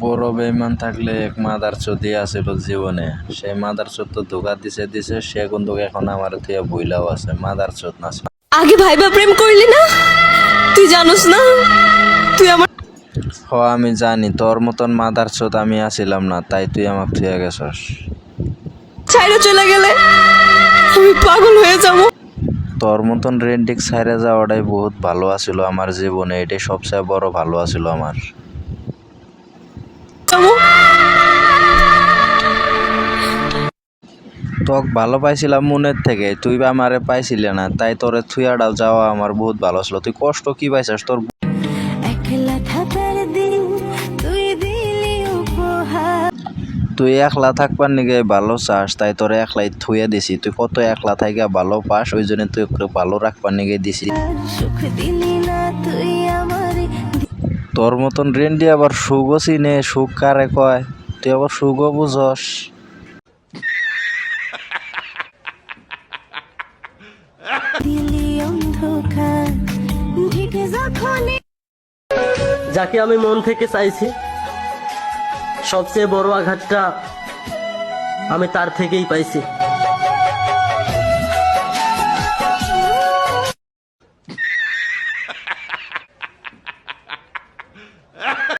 বড় বেঈমান থাকলে এক মাদার চোদই আছিল জীবনে। সেই মাদার চোদ তো ধোকা দিছে সে কিন্তু এখন আমার থেকে বইলাও আছে মাদার চোদ না। আগে ভাইবা প্রেম করলি না, তুই জানোস না তুই আমার আমি জানি তোর মতন মাদার চোদ আমি আছিলাম না, তাই তুই আমাকে থুয়ে গেছস। ছাইড়া চলে গেলে আমি পাগল হয়ে যাবো। তোর মতন রেন্ডিক ছাইরে যাওয়াটাই বহুত ভালো আছিল আমার জীবনে, এটাই সবচেয়ে বড় ভালো আছিল আমার। তোক ভালো পাইছিলাম মনের থেকে, তুই বা আমারে পাইছিলি না, তাই তোরে থুয়াটাও যাওয়া আমার বহুত ভালো ছিল। তুই কষ্ট কি পাইছিস তোর? তুই একলা থাকবার নিগে ভালো চাস, তাই তোরে একলাই থুয়ে দিছি। তুই কত একলা থাইকা ভালো পাস, ওই জন্য তুই ভালো রাখবার নিগে দিছি। তোর মতন রেন্ডি আবার সুখও চিনে, সুখ কারে কয়, তুই আবার সুখও বুঝস। যাকে আমি মন থেকে চাইছি, সবচেয়ে বড় আঘাতটা আমি তার থেকেই পাইছি।